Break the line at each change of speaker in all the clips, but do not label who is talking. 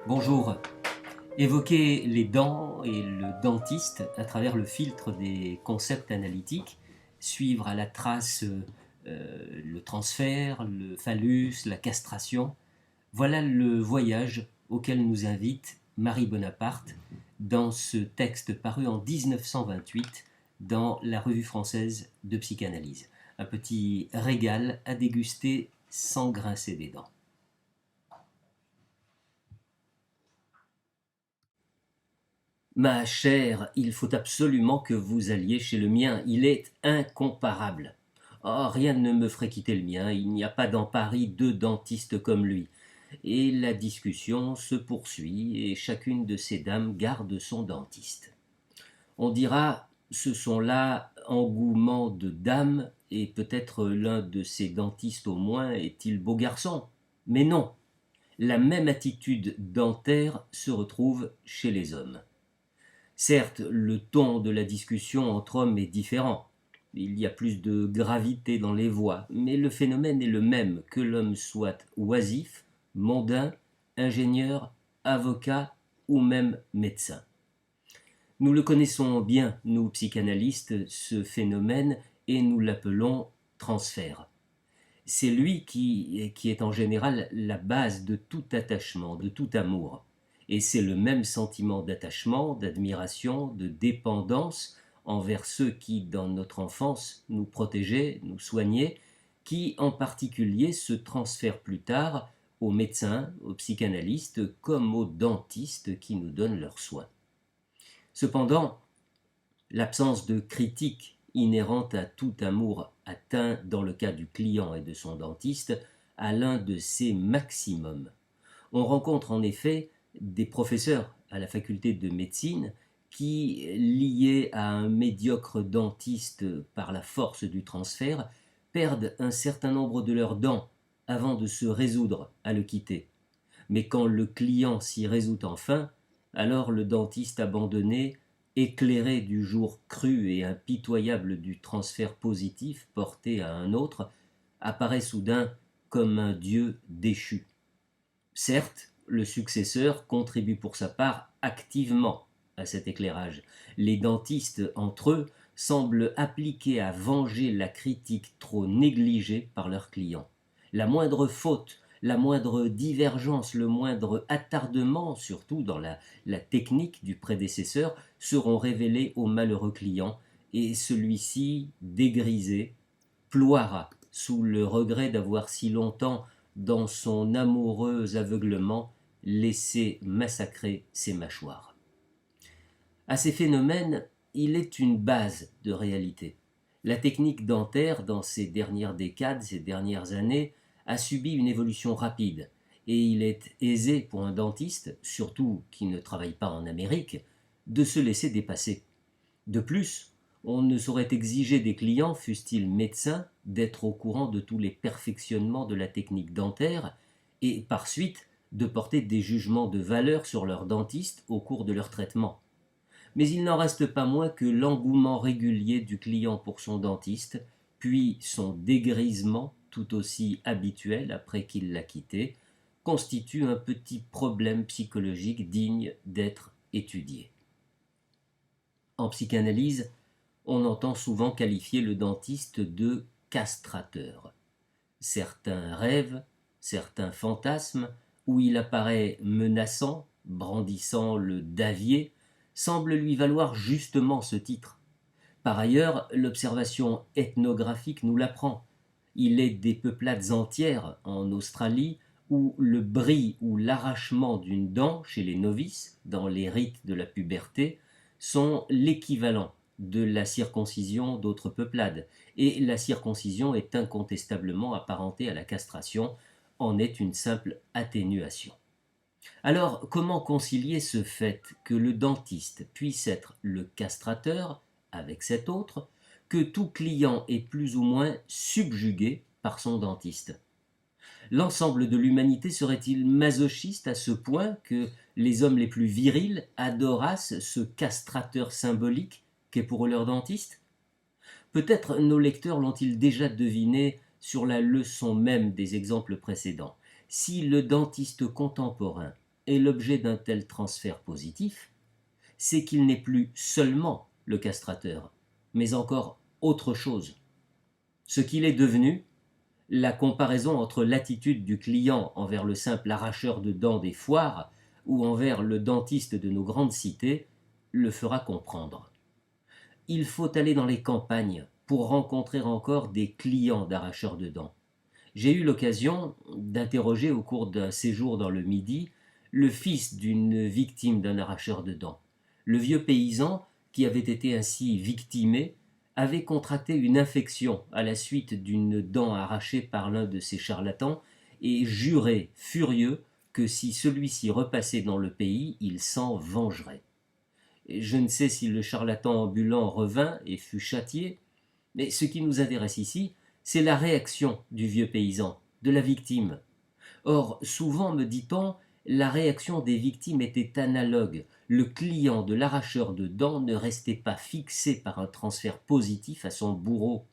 Bonjour. Évoquer les dents et le dentiste à travers le filtre des concepts analytiques, suivre à la trace le transfert, le phallus, la castration, voilà le voyage auquel nous invite Marie Bonaparte dans ce texte paru en 1928 dans la Revue française de psychanalyse. Un petit régal à déguster sans grincer des dents. Ma chère, il faut absolument que vous alliez chez le mien, il est incomparable. Oh, rien ne me ferait quitter le mien, il n'y a pas dans Paris deux dentistes comme lui. Et la discussion se poursuit, et chacune de ces dames garde son dentiste. On dira, ce sont là engouements de dames, et peut-être l'un de ces dentistes au moins est-il beau garçon. Mais non, la même attitude dentaire se retrouve chez les hommes. Certes, le ton de la discussion entre hommes est différent. Il y a plus de gravité dans les voix, mais le phénomène est le même, que l'homme soit oisif, mondain, ingénieur, avocat ou même médecin. Nous le connaissons bien, nous psychanalystes, ce phénomène, et nous l'appelons transfert. C'est lui qui est en général la base de tout attachement, de tout amour. Et c'est le même sentiment d'attachement, d'admiration, de dépendance envers ceux qui, dans notre enfance, nous protégeaient, nous soignaient, qui en particulier se transfèrent plus tard aux médecins, aux psychanalystes, comme aux dentistes qui nous donnent leurs soins. Cependant, l'absence de critique inhérente à tout amour atteint, dans le cas du client et de son dentiste, à l'un de ses maximums. On rencontre en effet des professeurs à la faculté de médecine qui, liés à un médiocre dentiste par la force du transfert, perdent un certain nombre de leurs dents avant de se résoudre à le quitter. Mais quand le client s'y résout enfin, alors le dentiste abandonné, éclairé du jour cru et impitoyable du transfert positif porté à un autre, apparaît soudain comme un dieu déchu. Certes, le successeur contribue pour sa part activement à cet éclairage. Les dentistes, entre eux, semblent appliqués à venger la critique trop négligée par leurs clients. La moindre faute, la moindre divergence, le moindre attardement, surtout dans la technique du prédécesseur, seront révélés au malheureux client, et celui-ci, dégrisé, ploiera sous le regret d'avoir si longtemps, dans son amoureux aveuglement, laissé massacrer ses mâchoires. À ces phénomènes, il est une base de réalité. La technique dentaire, dans ces dernières décades, ces dernières années, a subi une évolution rapide, et il est aisé pour un dentiste, surtout qui ne travaille pas en Amérique, de se laisser dépasser. De plus, on ne saurait exiger des clients, fussent-ils médecins, d'être au courant de tous les perfectionnements de la technique dentaire et, par suite, de porter des jugements de valeur sur leur dentiste au cours de leur traitement. Mais il n'en reste pas moins que l'engouement régulier du client pour son dentiste, puis son dégrisement, tout aussi habituel après qu'il l'a quitté, constitue un petit problème psychologique digne d'être étudié. En psychanalyse, on entend souvent qualifier le dentiste de castrateur. Certains rêves, certains fantasmes, où il apparaît menaçant, brandissant le davier, semblent lui valoir justement ce titre. Par ailleurs, l'observation ethnographique nous l'apprend. Il est des peuplades entières en Australie où le bris ou l'arrachement d'une dent chez les novices, dans les rites de la puberté, sont l'équivalent de la circoncision d'autres peuplades, et la circoncision est incontestablement apparentée à la castration, en est une simple atténuation. Alors, comment concilier ce fait que le dentiste puisse être le castrateur avec cet autre, que tout client est plus ou moins subjugué par son dentiste? L'ensemble de l'humanité serait-il masochiste à ce point que les hommes les plus virils adorassent ce castrateur symbolique qu'est pour eux leur dentiste? Peut-être nos lecteurs l'ont-ils déjà deviné sur la leçon même des exemples précédents. Si le dentiste contemporain est l'objet d'un tel transfert positif, c'est qu'il n'est plus seulement le castrateur, mais encore autre chose. Ce qu'il est devenu, la comparaison entre l'attitude du client envers le simple arracheur de dents des foires ou envers le dentiste de nos grandes cités le fera comprendre. Il faut aller dans les campagnes pour rencontrer encore des clients d'arracheurs de dents. J'ai eu l'occasion d'interroger au cours d'un séjour dans le Midi le fils d'une victime d'un arracheur de dents. Le vieux paysan, qui avait été ainsi victimé, avait contracté une infection à la suite d'une dent arrachée par l'un de ces charlatans et jurait, furieux, que si celui-ci repassait dans le pays, il s'en vengerait. Et je ne sais si le charlatan ambulant revint et fut châtié, mais ce qui nous intéresse ici, c'est la réaction du vieux paysan, de la victime. Or, souvent, me dit-on, la réaction des victimes était analogue. Le client de l'arracheur de dents ne restait pas fixé par un transfert positif à son bourreau.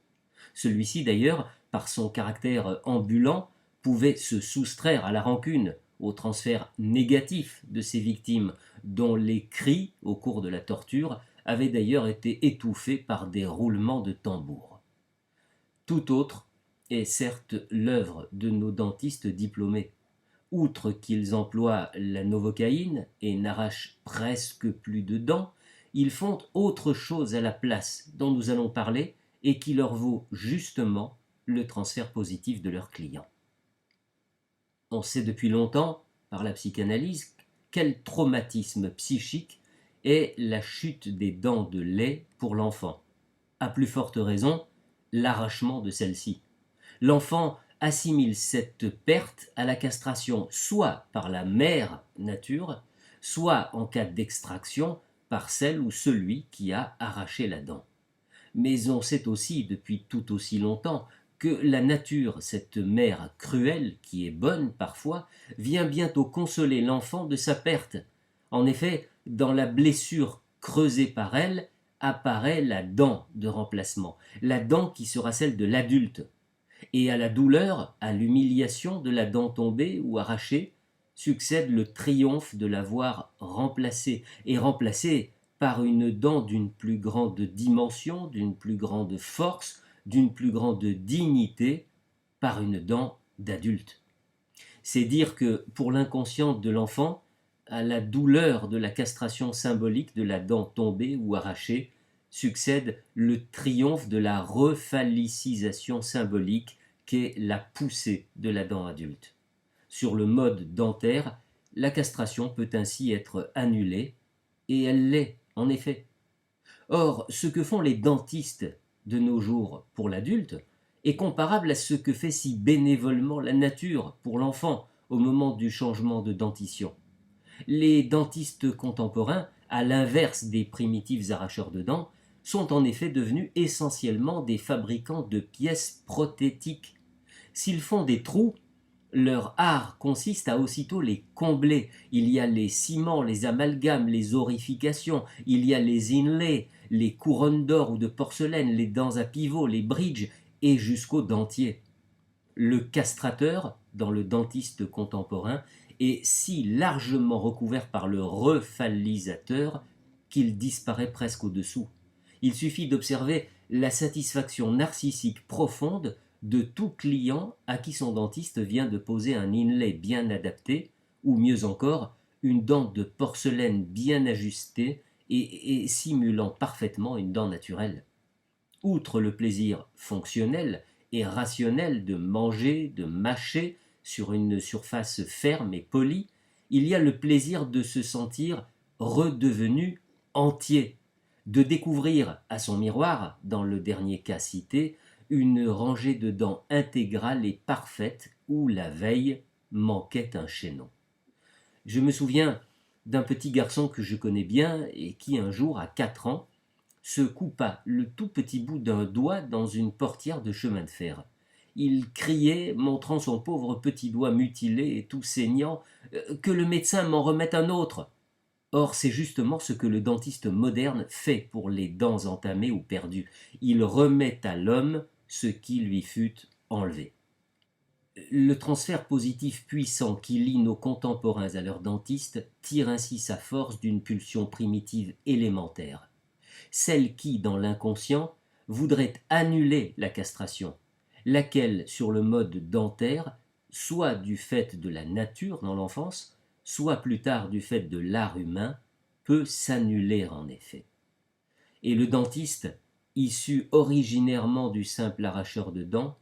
Celui-ci, d'ailleurs, par son caractère ambulant, pouvait se soustraire à la rancune, au transfert négatif de ses victimes, dont les cris, au cours de la torture, avaient d'ailleurs été étouffés par des roulements de tambour. Tout autre est certes l'œuvre de nos dentistes diplômés. Outre qu'ils emploient la novocaïne et n'arrachent presque plus de dents, ils font autre chose à la place dont nous allons parler et qui leur vaut justement le transfert positif de leurs clients. On sait depuis longtemps, par la psychanalyse, quel traumatisme psychique est la chute des dents de lait pour l'enfant. À plus forte raison, l'arrachement de celle-ci. L'enfant assimile cette perte à la castration, soit par la mère nature, soit en cas d'extraction par celle ou celui qui a arraché la dent. Mais on sait aussi depuis tout aussi longtemps que la nature, cette mère cruelle qui est bonne parfois, vient bientôt consoler l'enfant de sa perte. En effet, dans la blessure creusée par elle, apparaît la dent de remplacement, la dent qui sera celle de l'adulte. Et à la douleur, à l'humiliation de la dent tombée ou arrachée, succède le triomphe de l'avoir remplacée, et remplacée par une dent d'une plus grande dimension, d'une plus grande force, d'une plus grande dignité, par une dent d'adulte. C'est dire que pour l'inconscient de l'enfant, à la douleur de la castration symbolique de la dent tombée ou arrachée, succède le triomphe de la rephallicisation symbolique qu'est la poussée de la dent adulte. Sur le mode dentaire, la castration peut ainsi être annulée, et elle l'est, en effet. Or, ce que font les dentistes de nos jours pour l'adulte est comparable à ce que fait si bénévolement la nature pour l'enfant au moment du changement de dentition. Les dentistes contemporains, à l'inverse des primitifs arracheurs de dents, sont en effet devenus essentiellement des fabricants de pièces prothétiques. S'ils font des trous, leur art consiste à aussitôt les combler. Il y a les ciments, les amalgames, les orifications, il y a les inlays, les couronnes d'or ou de porcelaine, les dents à pivot, les bridges, et jusqu'au dentier. Le castrateur, dans le dentiste contemporain, est si largement recouvert par le refallisateur qu'il disparaît presque au-dessous. Il suffit d'observer la satisfaction narcissique profonde de tout client à qui son dentiste vient de poser un inlay bien adapté, ou mieux encore, une dent de porcelaine bien ajustée et simulant parfaitement une dent naturelle. Outre le plaisir fonctionnel et rationnel de manger, de mâcher sur une surface ferme et polie, il y a le plaisir de se sentir redevenu entier, de découvrir à son miroir, dans le dernier cas cité, une rangée de dents intégrale et parfaite où la veille manquait un chaînon. Je me souviens d'un petit garçon que je connais bien et qui un jour, à 4 ans, se coupa le tout petit bout d'un doigt dans une portière de chemin de fer. Il criait, montrant son pauvre petit doigt mutilé et tout saignant, que le médecin m'en remette un autre. Or, c'est justement ce que le dentiste moderne fait pour les dents entamées ou perdues. Il remet à l'homme ce qui lui fut enlevé. Le transfert positif puissant qui lie nos contemporains à leurs dentistes tire ainsi sa force d'une pulsion primitive élémentaire, celle qui, dans l'inconscient, voudrait annuler la castration, laquelle, sur le mode dentaire, soit du fait de la nature dans l'enfance, soit plus tard du fait de l'art humain, peut s'annuler en effet. Et le dentiste, issu originairement du simple arracheur de dents,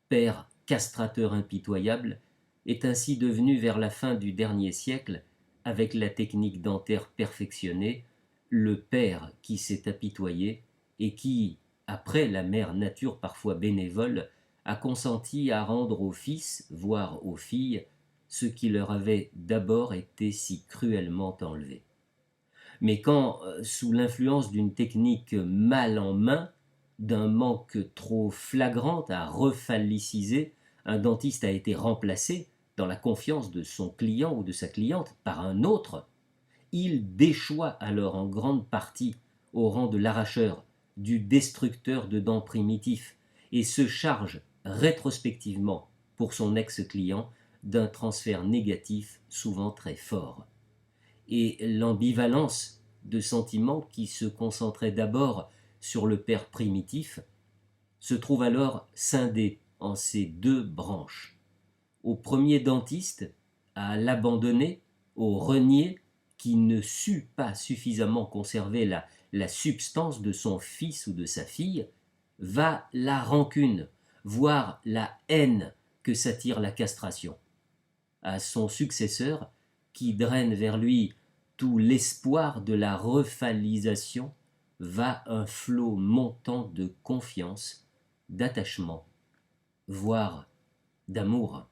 père castrateur impitoyable, est ainsi devenu vers la fin du dernier siècle, avec la technique dentaire perfectionnée, le père qui s'est apitoyé et qui, après la mère nature parfois bénévole, a consenti à rendre aux fils, voire aux filles, ce qui leur avait d'abord été si cruellement enlevé. Mais quand, sous l'influence d'une technique mal en main, d'un manque trop flagrant à refalliciser, un dentiste a été remplacé, dans la confiance de son client ou de sa cliente, par un autre, il déchoit alors en grande partie au rang de l'arracheur, du destructeur de dents primitifs, et se charge rétrospectivement pour son ex-client d'un transfert négatif souvent très fort. Et l'ambivalence de sentiments qui se concentrait d'abord sur le père primitif se trouve alors scindée en ces deux branches. Au premier dentiste, à l'abandonné, au renié, qui ne sut pas suffisamment conserver la substance de son fils ou de sa fille, va la rancune, voire la haine que s'attire la castration. À son successeur, qui draine vers lui tout l'espoir de la refallisation, va un flot montant de confiance, d'attachement, voire d'amour.